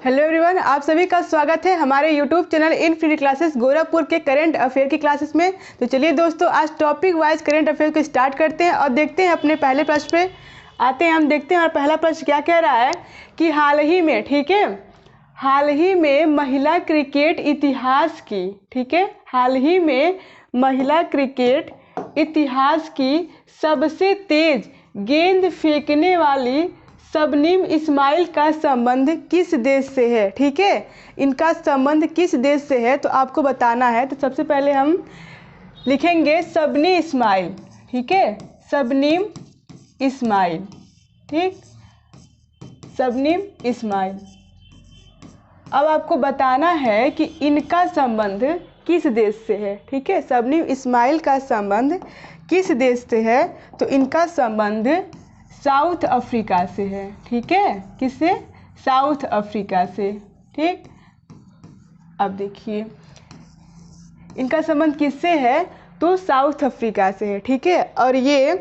Hello everyone, आप सभी का स्वागत है हमारे YouTube channel in free classes Gorakhpur के करंट अफेयर की क्लासेस में। तो चलिए दोस्तों, आज टॉपिक वाइज करंट अफेयर को स्टार्ट करते हैं और देखते हैं अपने पहले प्रश्न पे आते हैं। हम देखते हैं और पहला प्रश्न क्या कह रहा है कि हाल ही में, ठीक है, हाल ही में महिला क्रिकेट इतिहास की, ठीक है, हाल ही में महिला क्रिकेट इतिहास की सबसे तेज गेंद फेंकने वाली शबनीम इस्माइल का संबंध किस देश से है। ठीक है, इनका संबंध किस देश से है तो आपको बताना है। तो सबसे पहले हम लिखेंगे शबनी इस्माइल, ठीक है, शबनीम इस्माइल, ठीक, शबनीम इस्माइल। अब आपको बताना है कि इनका संबंध किस देश से है। ठीक है, शबनीम इस्माइल का संबंध किस देश से है तो इनका संबंध साउथ अफ्रीका से है। ठीक है, किससे? साउथ अफ्रीका से। ठीक, अब देखिए इनका संबंध किससे है तो साउथ अफ्रीका से है। ठीक है, और ये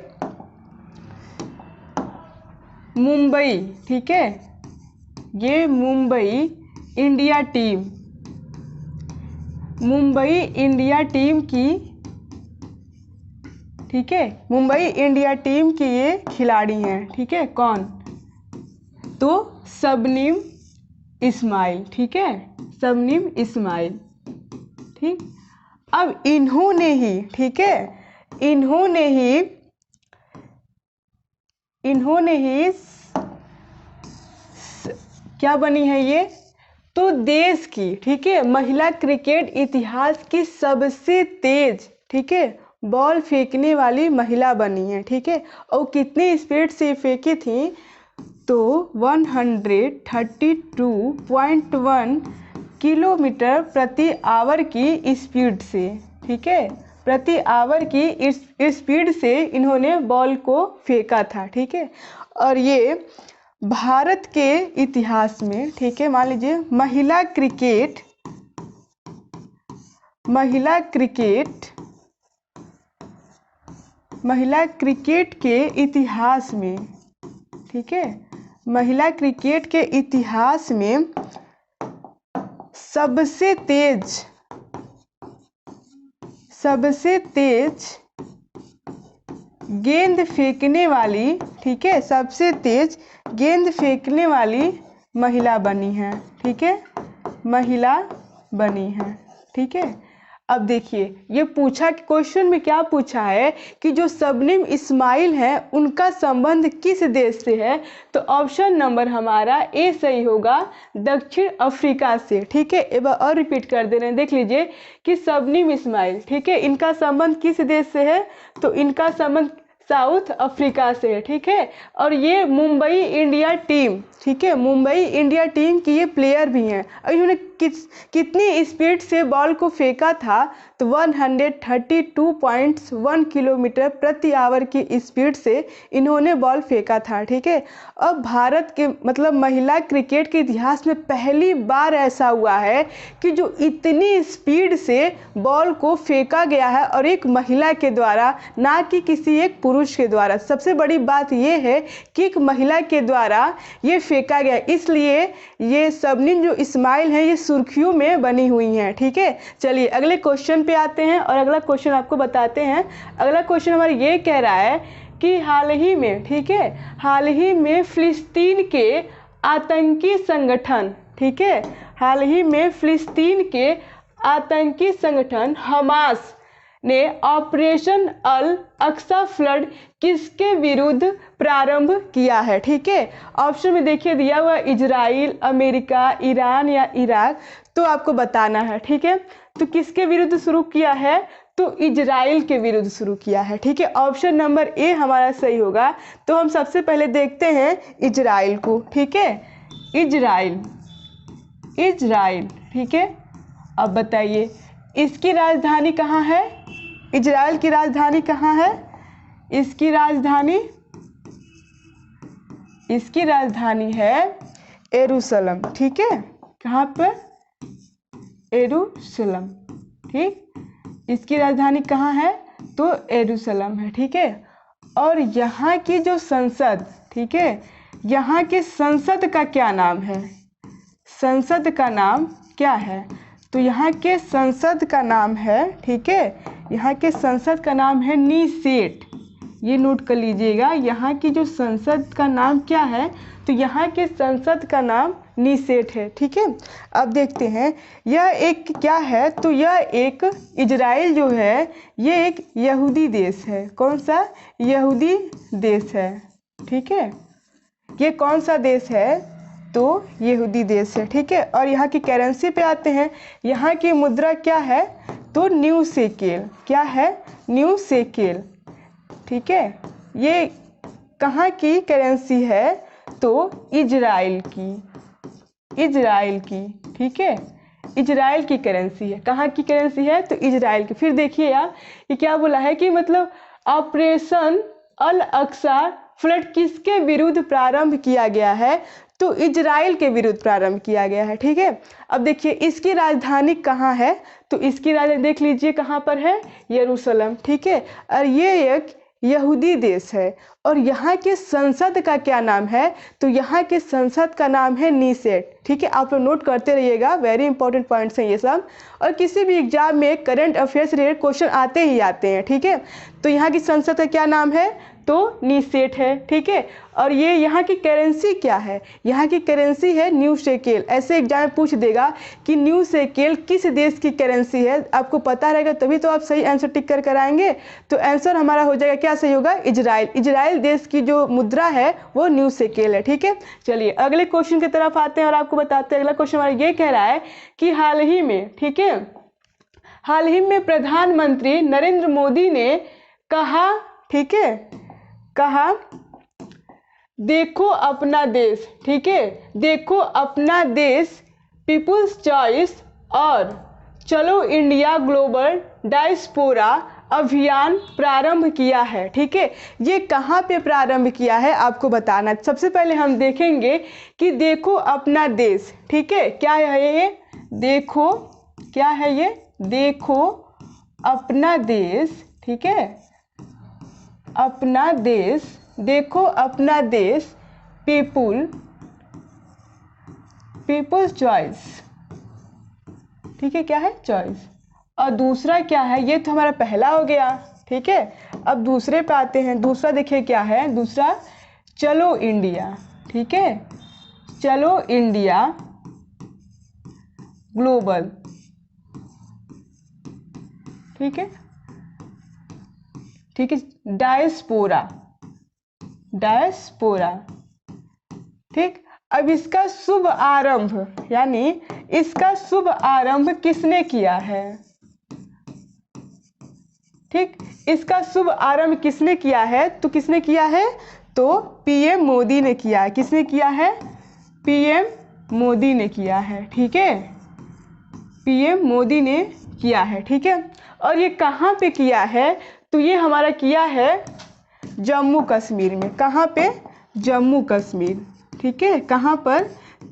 मुंबई, ठीक है, ये Mumbai India team, Mumbai India team की, ठीक है, मुंबई इंडिया टीम की ये खिलाड़ी हैं। ठीक है, कौन? तो शबनीम इस्माइल, ठीक है, शबनीम इस्माइल। ठीक, अब इन्होंने ही, ठीक है, इन्होंने ही क्या बनी है ये तो देश की, ठीक है, महिला क्रिकेट इतिहास की सबसे तेज, ठीक है, बॉल फेंकने वाली महिला बनी है। ठीक है, और कितनी स्पीड से फेंकी थी तो 132.1 किलोमीटर प्रति आवर की स्पीड से, ठीक है, प्रति आवर की स्पीड से इन्होंने बॉल को फेंका था। ठीक है, और ये भारत के इतिहास में, ठीक है, मान लीजिए महिला क्रिकेट के इतिहास में, ठीक है, महिला क्रिकेट के इतिहास में सबसे तेज गेंद फेंकने वाली, ठीक है, सबसे तेज गेंद फेंकने वाली महिला बनी है। ठीक है, महिला बनी है। ठीक है, अब देखिए ये पूछा, क्वेश्चन में क्या पूछा है कि जो शबनीम इस्माइल है उनका संबंध किस देश से है तो ऑप्शन नंबर हमारा ए सही होगा, दक्षिण अफ्रीका से। ठीक है, एक बार और रिपीट कर दे रहे हैं, देख लीजिए कि शबनीम इस्माइल, ठीक है, इनका संबंध किस देश से है तो इनका संबंध साउथ अफ्रीका से है। ठीक है, और ये मुंबई इंडिया टीम, ठीक है, मुंबई इंडिया टीम की ये प्लेयर भी हैं। और इन्होंने कितनी स्पीड से बॉल को फेंका था तो 132.1 किलोमीटर प्रति आवर की स्पीड से इन्होंने बॉल फेंका था। ठीक है, अब भारत के मतलब महिला क्रिकेट के इतिहास में पहली बार ऐसा हुआ है कि जो इतनी स्पीड से बॉल को फेंका गया है और एक महिला के द्वारा, ना कि किसी एक पुरुष के द्वारा। सबसे बड़ी बात ये है कि एक महिला के द्वारा ये फेंका गया, इसलिए ये शबनीम जो इस्माइल है ये सुर्खियों में बनी हुई हैं। ठीक है, चलिए अगले क्वेश्चन पे आते हैं और अगला क्वेश्चन आपको बताते हैं। अगला क्वेश्चन हमारा ये कह रहा है कि हाल ही में, ठीक है, हाल ही में फिलिस्तीन के आतंकी संगठन, ठीक है, हाल ही में फिलिस्तीन के आतंकी संगठन हमास ने ऑपरेशन अल अक्सा फ्लड किसके विरुद्ध प्रारंभ किया है। ठीक है, ऑप्शन में देखिए दिया हुआ इजराइल, अमेरिका, ईरान या इराक, तो आपको बताना है। ठीक है, तो किसके विरुद्ध शुरू किया है तो इजराइल के विरुद्ध शुरू किया है। ठीक है, ऑप्शन नंबर ए हमारा सही होगा। तो हम सबसे पहले देखते हैं इजराइल को। ठीक है, इजराइल, ठीक है, अब बताइए इसकी राजधानी कहाँ है? इजराइल की राजधानी कहाँ है? इसकी राजधानी है यरूशलेम। ठीक है, कहाँ पर? यरूशलेम। ठीक, इसकी राजधानी कहाँ है तो यरूशलेम है। ठीक है, और यहाँ की जो संसद, ठीक है, यहाँ के संसद का क्या नाम है? संसद का नाम क्या है? तो यहाँ के संसद का नाम है, ठीक है, यहाँ के संसद का नाम है नीसेट। ये नोट कर लीजिएगा, यहाँ की जो संसद का नाम क्या है, तो यहाँ के संसद का नाम नीसेट है, ठीक है। अब देखते हैं यह एक क्या है, तो यह एक इजराइल जो है ये एक यहूदी देश है। कौन सा? यहूदी देश है, ठीक है। ये कौन सा देश है? तो यहूदी देश है, ठीक है। और यहाँ की करेंसी पे आते हैं, यहाँ की मुद्रा क्या है? तो न्यू शेकेल। क्या है? न्यू शेकेल, ठीक है। ये कहाँ की करेंसी है? तो इजराइल की, इजराइल की, ठीक है, इजराइल की करेंसी है। कहाँ की करेंसी है? तो इजराइल की। फिर देखिए यार ये क्या बोला है कि मतलब ऑपरेशन अल अक्सा फ्लड किसके विरुद्ध प्रारंभ किया गया है? तो इजराइल के विरुद्ध प्रारंभ किया गया है, ठीक है। अब देखिए इसकी राजधानी कहाँ है? तो इसकी राजधानी देख लीजिए कहाँ पर है? यरूशलेम, ठीक है। और ये एक यहूदी देश है। और यहाँ के संसद का क्या नाम है? तो यहाँ के संसद का नाम है नीसेट, ठीक है। आप लोग नोट करते रहिएगा, वेरी इंपॉर्टेंट पॉइंट्स हैं ये सब। और किसी भी एग्जाम में करंट अफेयर से रिलेटेड क्वेश्चन आते ही आते हैं, ठीक है। तो यहाँ की संसद का क्या नाम है? तो नीसेट है, ठीक है। और ये यहाँ की करेंसी क्या है? यहाँ की करेंसी है न्यू शेकेल। ऐसे एग्जाम में पूछ देगा कि न्यू शेकेल किस देश की करेंसी है, आपको पता रहेगा तभी तो आप सही आंसर टिक कर कराएंगे। तो आंसर हमारा हो जाएगा, क्या सही होगा? इजराइल। इजराइल देश की जो मुद्रा है वो न्यू शेकेल है, ठीक है। चलिए अगले क्वेश्चन की तरफ आते हैं और आपको बताते हैं। अगला क्वेश्चन हमारा ये कह रहा है कि हाल ही में, ठीक है, हाल ही में प्रधानमंत्री नरेंद्र मोदी ने कहा, ठीक है, कहा देखो अपना देश, ठीक है, देखो अपना देश, पीपुल्स चॉइस और चलो इंडिया ग्लोबल डायस्पोरा अभियान प्रारंभ किया है, ठीक है। ये कहाँ पे प्रारंभ किया है आपको बताना। सबसे पहले हम देखेंगे कि देखो अपना देश, ठीक है, क्या है ये? देखो, क्या है ये? देखो अपना देश, ठीक है, अपना देश, देखो अपना देश, पीपुल्स चॉइस, ठीक है, क्या है? चॉइस। और दूसरा क्या है? ये तो हमारा पहला हो गया, ठीक है। अब दूसरे पे आते हैं। दूसरा देखिए क्या है? दूसरा चलो इंडिया, ठीक है, चलो इंडिया ग्लोबल, ठीक है, ठीक है, डायस्पोरा, डायस्पोरा, ठीक। अब इसका शुभ आरंभ, यानी इसका शुभ आरंभ किसने किया है? ठीक, इसका शुभ आरंभ किसने किया है? तो किसने किया है? तो पीएम मोदी ने किया है। किसने किया है? पीएम मोदी ने किया है, ठीक है, पीएम मोदी ने किया है, ठीक है। और ये कहाँ पे किया है? तो ये हमारा किया है जम्मू कश्मीर में। कहाँ पे? जम्मू कश्मीर, ठीक है। कहाँ पर?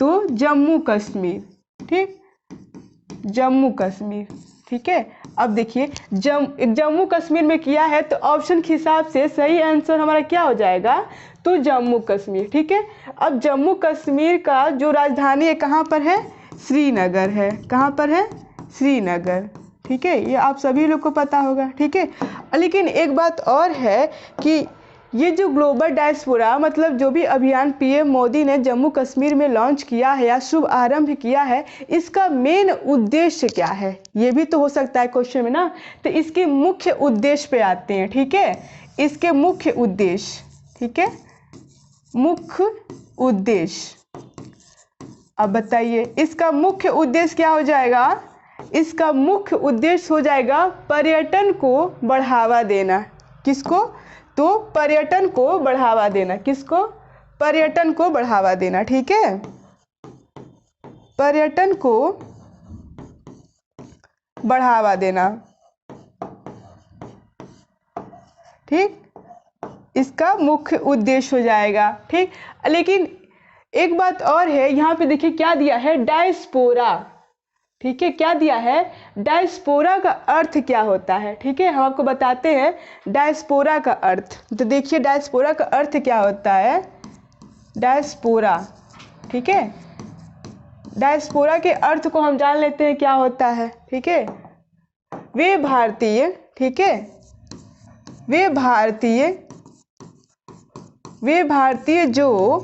तो जम्मू कश्मीर, ठीक, जम्मू कश्मीर, ठीक है। अब देखिए जम्मू कश्मीर में किया है, तो ऑप्शन के हिसाब से सही आंसर हमारा क्या हो जाएगा? तो जम्मू कश्मीर, ठीक है। अब जम्मू कश्मीर का जो राजधानी है कहाँ पर है? श्रीनगर है। कहाँ पर है? श्रीनगर, ठीक है, ये आप सभी लोग को पता होगा, ठीक है। लेकिन एक बात और है कि ये जो ग्लोबल डायस्पोरा मतलब जो भी अभियान पीएम मोदी ने जम्मू कश्मीर में लॉन्च किया है या शुभ आरंभ किया है, इसका मेन उद्देश्य क्या है? ये भी तो हो सकता है क्वेश्चन में ना। तो इसके मुख्य उद्देश्य पे आते हैं, ठीक है, इसके मुख्य उद्देश्य, ठीक है, मुख्य उद्देश्य। अब बताइए इसका मुख्य उद्देश्य क्या हो जाएगा? इसका मुख्य उद्देश्य हो जाएगा पर्यटन को बढ़ावा देना। किसको? तो पर्यटन को बढ़ावा देना। किसको? पर्यटन को बढ़ावा देना, ठीक है, पर्यटन को बढ़ावा देना, ठीक, इसका मुख्य उद्देश्य हो जाएगा, ठीक। लेकिन एक बात और है, यहाँ पे देखिए क्या दिया है? डायस्पोरा, ठीक है, क्या दिया है? डायस्पोरा का अर्थ क्या होता है? ठीक है, हम आपको बताते हैं डायस्पोरा का अर्थ। तो देखिए डायस्पोरा का अर्थ क्या होता है? डायस्पोरा, ठीक है, डायस्पोरा के अर्थ को हम जान लेते हैं क्या होता है। ठीक है, वे भारतीय, ठीक है, वे भारतीय जो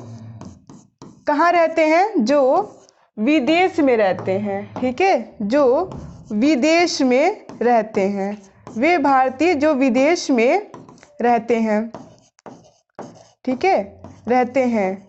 कहाँ रहते हैं, जो विदेश में रहते हैं। ठीक है, जो विदेश में रहते हैं, वे भारतीय जो विदेश में रहते हैं। ठीक है, रहते हैं।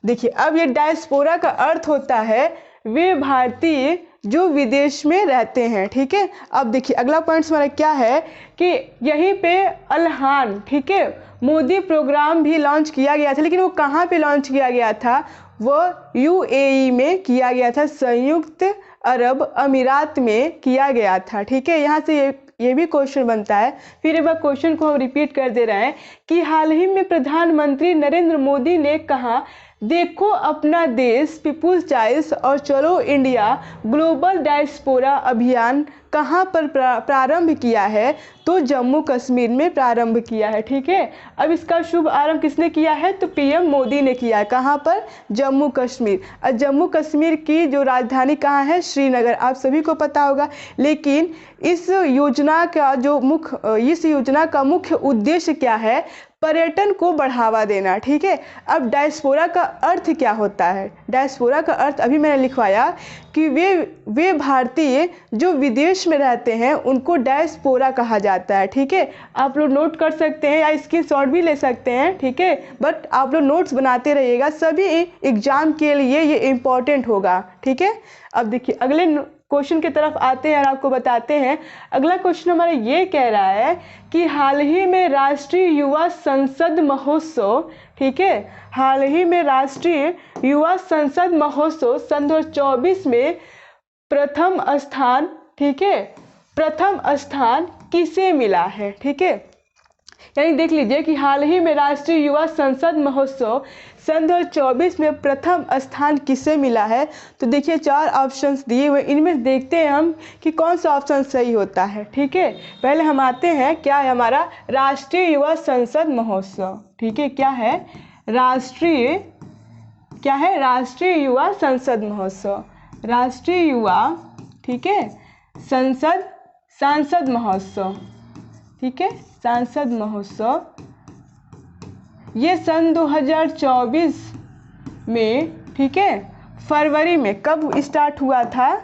देखिए अब ये डायस्पोरा का अर्थ होता है वे भारतीय जो विदेश में रहते हैं। ठीक है, अब देखिए अगला पॉइंट हमारा क्या है कि यहीं पे अल्हान, ठीक है, मोदी प्रोग्राम भी लॉन्च किया गया था, लेकिन वो कहाँ पे लॉन्च किया गया था, वो यूएई में किया गया था, संयुक्त अरब अमीरात में किया गया था। ठीक है, यहाँ से ये भी क्वेश्चन बनता है, फिर एक बार क्वेश्चन को हम रिपीट कर दे रहे हैं कि हाल ही में प्रधानमंत्री नरेंद्र मोदी ने कहा, देखो अपना देश, पीपुल्स चॉइस और चलो इंडिया ग्लोबल डायस्पोरा अभियान कहाँ पर प्रारंभ किया है, तो जम्मू कश्मीर में प्रारंभ किया है। ठीक है, अब इसका शुभ आरंभ किसने किया है, तो पीएम मोदी ने किया है। कहाँ पर, जम्मू कश्मीर। और जम्मू कश्मीर की जो राजधानी कहाँ है, श्रीनगर, आप सभी को पता होगा। लेकिन इस योजना का मुख्य उद्देश्य क्या है, पर्यटन को बढ़ावा देना। ठीक है, अब डायस्पोरा का अर्थ क्या होता है, डायस्पोरा का अर्थ अभी मैंने लिखवाया कि वे भारतीय जो विदेश में रहते हैं उनको डायस्पोरा कहा जाता है। ठीक है, आप लोग नोट कर सकते हैं या स्क्रीनशॉट भी ले सकते हैं। ठीक है, बट आप लोग नोट्स बनाते रहिएगा, सभी एग्जाम के लिए ये इम्पोर्टेंट होगा। ठीक है, अब देखिए अगले क्वेश्चन की तरफ आते हैं और आपको बताते हैं। अगला क्वेश्चन हमारा ये कह रहा है कि हाल ही में राष्ट्रीय युवा संसद महोत्सव, ठीक है, हाल ही में राष्ट्रीय युवा संसद महोत्सव सन 2024 में प्रथम स्थान, ठीक है, प्रथम स्थान किसे मिला है। ठीक है, यानी देख लीजिए कि हाल ही में राष्ट्रीय युवा संसद महोत्सव सन 2024 में प्रथम स्थान किसे मिला है। तो देखिए 4 ऑप्शंस दिए हुए, इनमें देखते हैं हम कि कौन सा ऑप्शन सही होता है। ठीक है, पहले हम आते हैं, क्या है हमारा राष्ट्रीय युवा संसद महोत्सव। ठीक है, क्या है राष्ट्रीय युवा संसद महोत्सव, राष्ट्रीय युवा, ठीक है, सांसद महोत्सव। ठीक है, सांसद महोत्सव ये सन 2024 में, ठीक है, फरवरी में कब स्टार्ट हुआ था,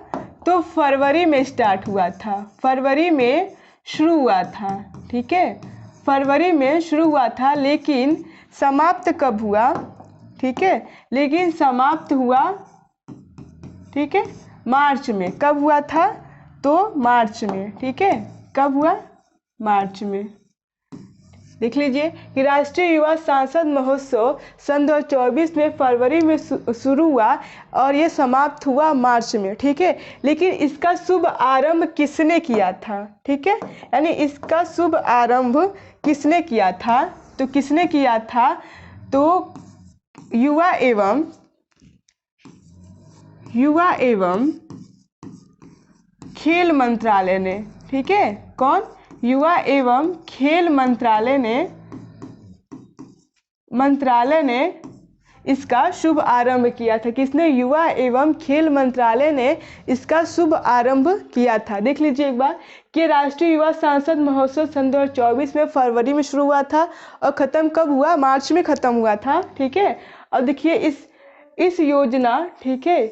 तो फरवरी में स्टार्ट हुआ था, फरवरी में शुरू हुआ था। ठीक है, फरवरी में शुरू हुआ था, लेकिन समाप्त कब हुआ, ठीक है, लेकिन समाप्त हुआ, ठीक है, मार्च में। कब हुआ था, तो मार्च में। ठीक है, कब हुआ, मार्च में। देख लीजिए कि राष्ट्रीय युवा सांसद महोत्सव सन 2024 में फरवरी में शुरू हुआ और ये समाप्त हुआ मार्च में। ठीक है, लेकिन इसका शुभ आरंभ किसने किया था। ठीक है, यानी इसका शुभ आरंभ किसने किया था, तो किसने किया था, तो युवा एवं खेल मंत्रालय ने। ठीक है, कौन, युवा एवं खेल मंत्रालय ने इसका शुभ आरंभ किया था। किसने, युवा एवं खेल मंत्रालय ने इसका शुभ आरंभ किया था। देख लीजिए एक बार कि राष्ट्रीय युवा सांसद महोत्सव सन 2024 में फरवरी में शुरू हुआ था और ख़त्म कब हुआ, मार्च में ख़त्म हुआ था। ठीक है, और देखिए इस योजना, ठीक है,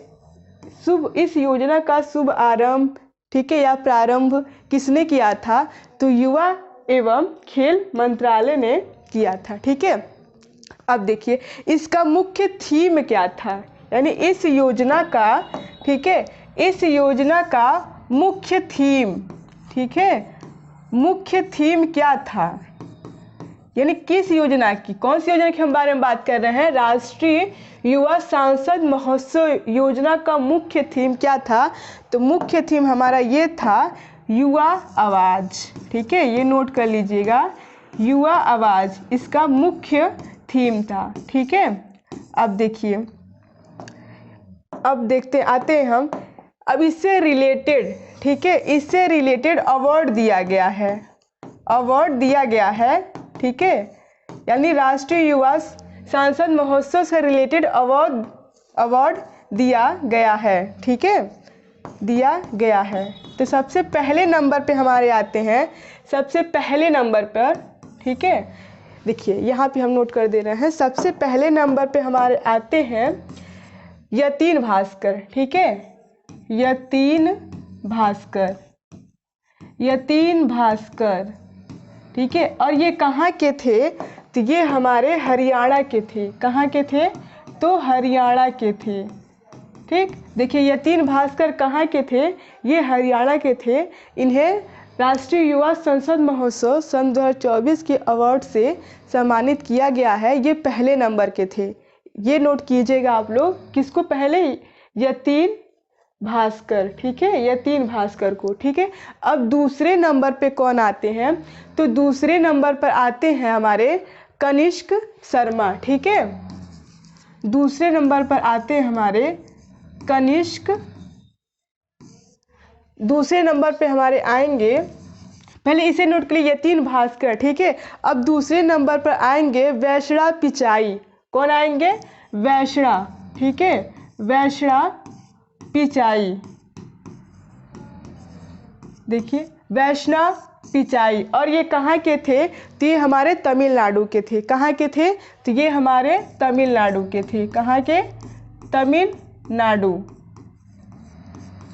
इस योजना का शुभ आरंभ, ठीक है, या प्रारंभ किसने किया था, तो युवा एवं खेल मंत्रालय ने किया था। ठीक है, अब देखिए इसका मुख्य थीम क्या था, यानी इस योजना का, ठीक है, इस योजना का मुख्य थीम, ठीक है, मुख्य थीम क्या था, यानी किस योजना की, कौन सी योजना के हम बारे में बात कर रहे हैं, राष्ट्रीय युवा सांसद महोत्सव योजना का मुख्य थीम क्या था, तो मुख्य थीम हमारा ये था युवा आवाज़। ठीक है, ये नोट कर लीजिएगा, युवा आवाज़ इसका मुख्य थीम था। ठीक है, अब देखिए, अब देखते आते हैं हम, अब इससे रिलेटेड, ठीक है, इससे रिलेटेड अवार्ड दिया गया है, अवार्ड दिया गया है। ठीक है, यानी राष्ट्रीय युवा सांसद महोत्सव से रिलेटेड अवार्ड दिया गया है, ठीक है, दिया गया है। तो सबसे पहले नंबर पे हमारे आते हैं, सबसे पहले नंबर पर, ठीक है, देखिए यहाँ पे हम नोट कर दे रहे हैं। सबसे पहले नंबर पे हमारे आते हैं यतीन भास्कर, ठीक है, यतीन भास्कर, यतीन भास्कर, ठीक है। और ये कहाँ के थे? तो ये हमारे हरियाणा के थे। कहाँ के थे? तो हरियाणा के थे, ठीक। देखिए यतीन भास्कर कहाँ के थे? ये हरियाणा के थे। इन्हें राष्ट्रीय युवा संसद महोत्सव सन 2024 के अवार्ड से सम्मानित किया गया है। ये पहले नंबर के थे, ये नोट कीजिएगा आप लोग। किसको पहले? यतीन भास्कर, ठीक है, यतीन भास्कर को, ठीक है। अब दूसरे नंबर पे कौन आते हैं? तो दूसरे नंबर पर आते हैं हमारे कनिष्क शर्मा, ठीक है। दूसरे नंबर पर आते हैं हमारे कनिष्क, दूसरे नंबर पे हमारे आएंगे, पहले इसे नोट कर लिए, यतीन भास्कर, ठीक है। अब दूसरे नंबर पर आएंगे वैष्णा पिचाई। कौन आएंगे? वैष्णा, ठीक है, वैष्णा पिचाई, देखिए वैष्णा पिचाई। और ये कहाँ के थे? तो ये हमारे तमिलनाडु के थे। कहाँ के थे? तो ये हमारे तमिलनाडु के थे। कहाँ के? तमिलनाडु,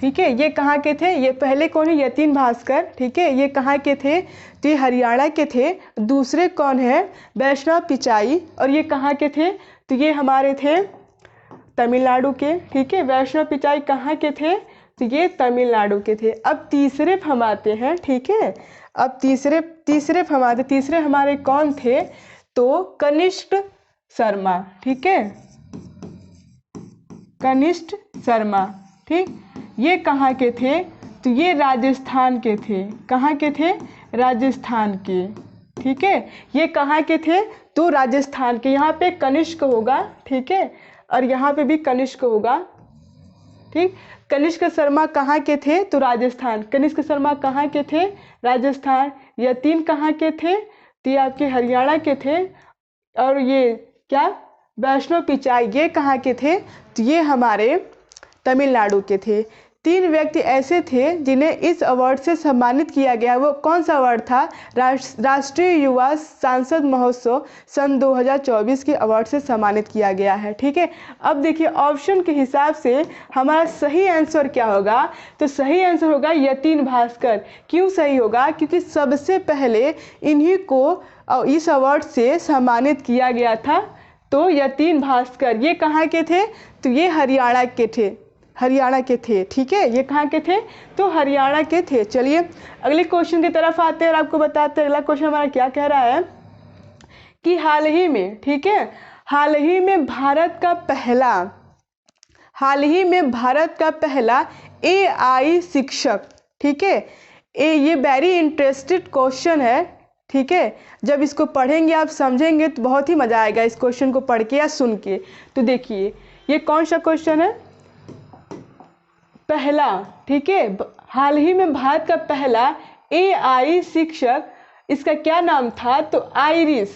ठीक है। ये कहाँ के थे? ये पहले कौन है? यतीन भास्कर, ठीक है। ये कहाँ के थे? तो ये हरियाणा के थे। दूसरे कौन है? वैष्णव पिचाई। और ये कहाँ के थे? तो ये हमारे थे तमिलनाडु के, ठीक है। वैष्णव पिचाई कहाँ के थे? तो ये तमिलनाडु के थे। अब तीसरे पे हम आते हैं, ठीक है। अब तीसरे पे हम आते, तीसरे हमारे कौन थे? तो कनिष्क शर्मा, ठीक है, कनिष्क शर्मा, ठीक। ये कहाँ के थे? तो ये राजस्थान के थे। कहाँ के थे? राजस्थान के, ठीक है। ये कहाँ के थे? तो राजस्थान के। यहाँ पे कनिष्क होगा, ठीक है, और यहाँ पे भी कनिष्क होगा, ठीक। कनिष्क शर्मा कहाँ के थे? तो राजस्थान। कनिष्क शर्मा कहाँ के थे? राजस्थान। यतीन कहाँ के थे? तो ये आपके हरियाणा के थे। और ये क्या? वैष्णव पिचाई, ये कहाँ के थे? तो ये हमारे तमिलनाडु के थे। 3 व्यक्ति ऐसे थे जिन्हें इस अवार्ड से सम्मानित किया गया। वो कौन सा अवार्ड था? राष्ट्रीय युवा सांसद महोत्सव सन 2024 के अवार्ड से सम्मानित किया गया है, ठीक है। अब देखिए ऑप्शन के हिसाब से हमारा सही आंसर क्या होगा? तो सही आंसर होगा यतीन भास्कर। क्यों सही होगा? क्योंकि सबसे पहले इन्हीं को इस अवार्ड से सम्मानित किया गया था। तो यतीन भास्कर ये कहाँ के थे? तो ये हरियाणा के थे, हरियाणा के थे, ठीक है। ये कहाँ के थे? तो हरियाणा के थे। चलिए अगले क्वेश्चन की तरफ आते हैं और आपको बताते हैं अगला क्वेश्चन हमारा क्या कह रहा है कि हाल ही में, ठीक है, हाल ही में भारत का पहला AI शिक्षक, ठीक है। ये वेरी इंटरेस्टेड क्वेश्चन है, ठीक है। जब इसको पढ़ेंगे आप समझेंगे तो बहुत ही मज़ा आएगा इस क्वेश्चन को पढ़ के या सुन के। तो देखिए ये कौन सा क्वेश्चन है? पहला, ठीक है, हाल ही में भारत का पहला AI शिक्षक, इसका क्या नाम था? तो आइरिस,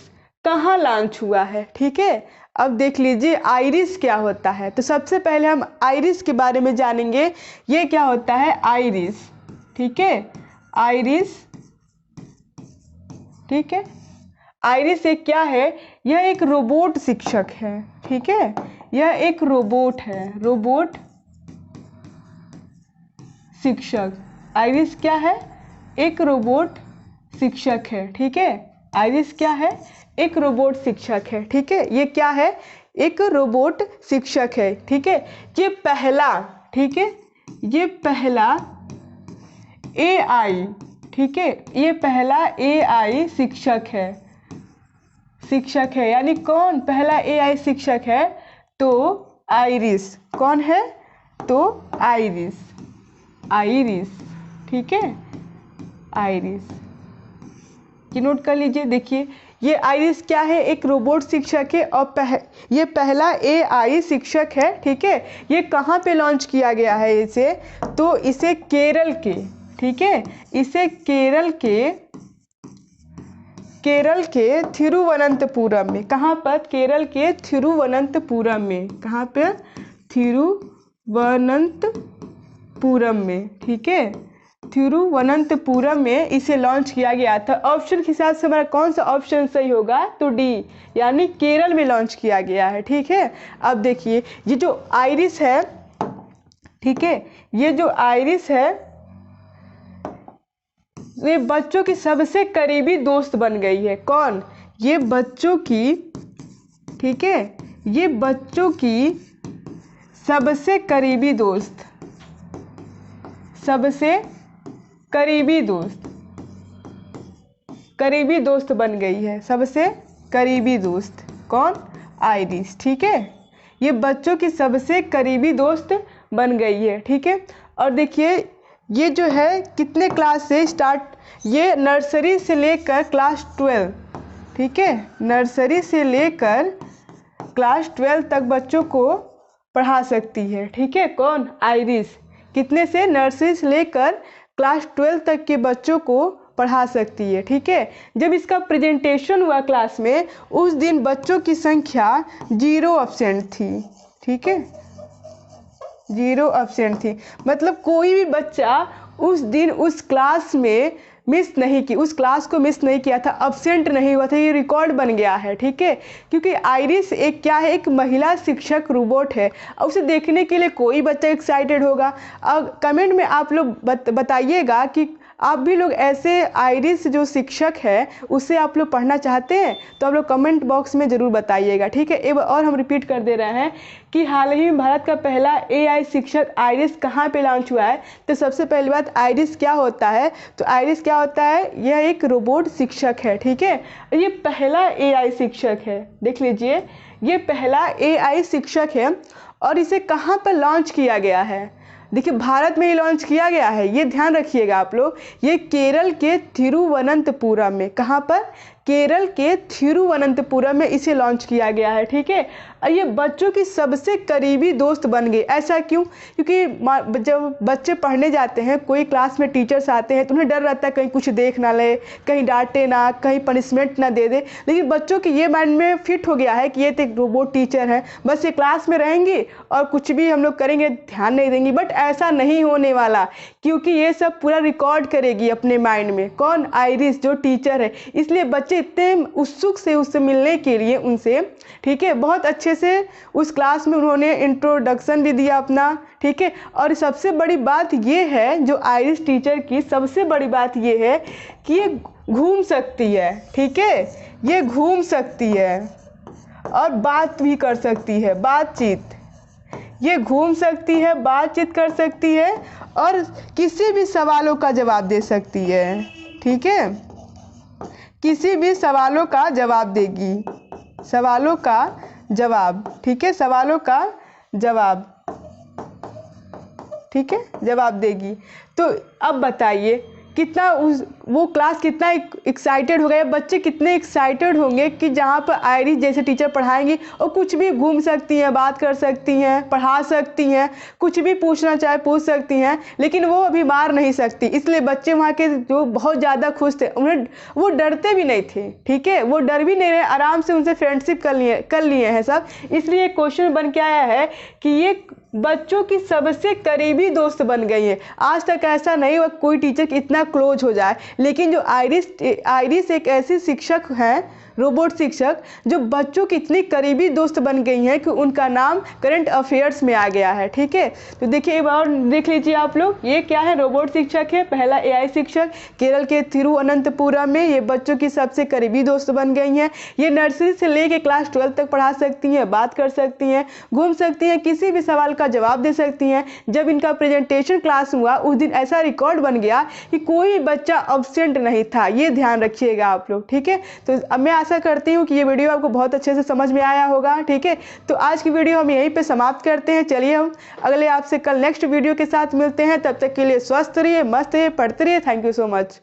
कहाँ लॉन्च हुआ है, ठीक है। अब देख लीजिए आइरिस क्या होता है। तो सबसे पहले हम आइरिस के बारे में जानेंगे। ये क्या होता है? आइरिस, ठीक है, आइरिस, ठीक है। आइरिस एक क्या है? यह एक रोबोट शिक्षक है, ठीक है। यह एक रोबोट है, रोबोट शिक्षक। आइरिस क्या है? एक रोबोट शिक्षक है, ठीक है। आइरिस क्या है? एक रोबोट शिक्षक है, ठीक है। ये क्या है? एक रोबोट शिक्षक है, ठीक है। ये पहला, ठीक है, ये पहला AI, ठीक है, ये पहला AI शिक्षक है, शिक्षक है। यानी कौन पहला AI शिक्षक है? तो आइरिस। कौन है? तो आइरिस, आइरिस, ठीक है, आइरिस। ये नोट कर लीजिए। देखिए ये आइरिस क्या है? एक रोबोट शिक्षक है और ये पहला AI शिक्षक है, ठीक है। ये कहाँ पे लॉन्च किया गया है इसे? तो इसे केरल के, ठीक है, इसे केरल के थिरुवनंतपुरम में। कहाँ पर? केरल के थिरुवनंतपुरम में। कहाँ पर? थिरुवनंतपुरम में, ठीक है, थिरुवनंतपुरम में इसे लॉन्च किया गया था। ऑप्शन के हिसाब से हमारा कौन सा ऑप्शन सही होगा, तो डी, यानी केरल में लॉन्च किया गया है, ठीक है। अब देखिए ये जो आइरिस है, ठीक है, ये जो आइरिस है ये बच्चों की सबसे करीबी दोस्त बन गई है। कौन, ये बच्चों की, ठीक है, ये बच्चों की सबसे करीबी दोस्त, सबसे करीबी दोस्त बन गई है, सबसे करीबी दोस्त। कौन, आइरिस, ठीक है, ये बच्चों की सबसे करीबी दोस्त बन गई है, ठीक है। और देखिए ये जो है कितने क्लास से स्टार्ट, ये नर्सरी से लेकर क्लास 12, ठीक है, नर्सरी से लेकर क्लास 12 तक बच्चों को पढ़ा सकती है, ठीक है। कौन, आइरिस, कितने से, नर्सरी से लेकर क्लास 12 तक के बच्चों को पढ़ा सकती है, ठीक है। जब इसका प्रेजेंटेशन हुआ क्लास में, उस दिन बच्चों की संख्या 0 एब्सेंट थी, ठीक है, 0 एब्सेंट थी, मतलब कोई भी बच्चा उस दिन उस क्लास में मिस नहीं की, उस क्लास को मिस नहीं किया था, एब्सेंट नहीं हुआ था, ये रिकॉर्ड बन गया है, ठीक है। क्योंकि आइरिस एक क्या है, एक महिला शिक्षक रोबोट है, और उसे देखने के लिए कोई बच्चा एक्साइटेड होगा। अब कमेंट में आप लोग बताइएगा कि आप भी लोग ऐसे आइरिस जो शिक्षक है उससे आप लोग पढ़ना चाहते हैं, तो आप लोग कमेंट बॉक्स में ज़रूर बताइएगा, ठीक है। एक और हम रिपीट कर दे रहे हैं कि हाल ही में भारत का पहला AI शिक्षक आइरिस कहाँ पे लॉन्च हुआ है। तो सबसे पहली बात, आइरिस क्या होता है, तो आइरिस क्या होता है, यह एक रोबोट शिक्षक है, ठीक है। ये पहला AI शिक्षक है, देख लीजिए, ये पहला AI शिक्षक है। और इसे कहाँ पर लॉन्च किया गया है, देखिए भारत में ही लॉन्च किया गया है, ये ध्यान रखिएगा आप लोग। ये केरल के थिरुवनंतपुरम में, कहाँ पर, केरल के थिरुवनंतपुरम में इसे लॉन्च किया गया है, ठीक है। और ये बच्चों की सबसे करीबी दोस्त बन गई। ऐसा क्यों, क्योंकि जब बच्चे पढ़ने जाते हैं, कोई क्लास में टीचर्स आते हैं तो उन्हें डर रहता है कहीं कुछ देख ना ले, कहीं डांटे ना, कहीं पनिशमेंट ना दे दे। लेकिन बच्चों के ये माइंड में फिट हो गया है कि ये तो एक रोबोट टीचर है, बस ये क्लास में रहेंगी और कुछ भी हम लोग करेंगे ध्यान नहीं देंगी। बट ऐसा नहीं होने वाला, क्योंकि ये सब पूरा रिकॉर्ड करेगी अपने माइंड में। कौन, आइरिस जो टीचर है। इसलिए बच्चे इतने उत्सुक से उससे मिलने के लिए उनसे, ठीक है, बहुत अच्छे से उस क्लास में उन्होंने इंट्रोडक्शन भी दिया अपना, ठीक है। और सबसे बड़ी बात ये है, जो आइरिस टीचर की सबसे बड़ी बात ये है कि ये घूम सकती है, ठीक है, ये घूम सकती है और बात भी कर सकती है, बातचीत, ये घूम सकती है, बातचीत कर सकती है और किसी भी सवालों का जवाब दे सकती है, ठीक है, किसी भी सवालों का जवाब देगी, सवालों का जवाब, ठीक है, सवालों का जवाब, ठीक है, जवाब देगी। तो अब बताइए कितना वो क्लास कितना एक्साइटेड हो गए, बच्चे कितने एक्साइटेड होंगे कि जहाँ पर आइरिस जैसे टीचर पढ़ाएंगी और कुछ भी घूम सकती हैं, बात कर सकती हैं, पढ़ा सकती हैं, कुछ भी पूछना चाहे पूछ सकती हैं, लेकिन वो अभी मार नहीं सकती। इसलिए बच्चे वहाँ के जो बहुत ज़्यादा खुश थे, उन्हें वो डरते भी नहीं थे, ठीक है, वो डर भी नहीं रहे, आराम से उनसे फ्रेंडशिप कर लिए हैं सब। इसलिए क्वेश्चन बन के आया है कि ये बच्चों की सबसे करीबी दोस्त बन गई है। आज तक ऐसा नहीं हुआ कोई टीचर इतना क्लोज हो जाए, लेकिन जो आइरिस एक ऐसी शिक्षक हैं, रोबोट शिक्षक, जो बच्चों की इतनी करीबी दोस्त बन गई हैं कि उनका नाम करंट अफेयर्स में आ गया है, ठीक है। तो देखिए एक बार देख लीजिए आप लोग, ये क्या है, रोबोट शिक्षक है, पहला AI शिक्षक, केरल के थिरुवनंतपुरम में ये बच्चों की सबसे करीबी दोस्त बन गई हैं। ये नर्सरी से लेके क्लास 12 तक पढ़ा सकती हैं, बात कर सकती हैं, घूम सकती हैं, किसी भी सवाल का जवाब दे सकती हैं। जब इनका प्रेजेंटेशन क्लास हुआ उस दिन ऐसा रिकॉर्ड बन गया कि कोई बच्चा एब्सेंट नहीं था, ये ध्यान रखिएगा आप लोग, ठीक है। तो अब मैं आशा करती हूँ कि ये वीडियो आपको बहुत अच्छे से समझ में आया होगा, ठीक है। तो आज की वीडियो हम यहीं पे समाप्त करते हैं। चलिए हम अगले आपसे कल नेक्स्ट वीडियो के साथ मिलते हैं, तब तक के लिए स्वस्थ रहिए, मस्त रहिए, पढ़ते रहिए। Thank you so much.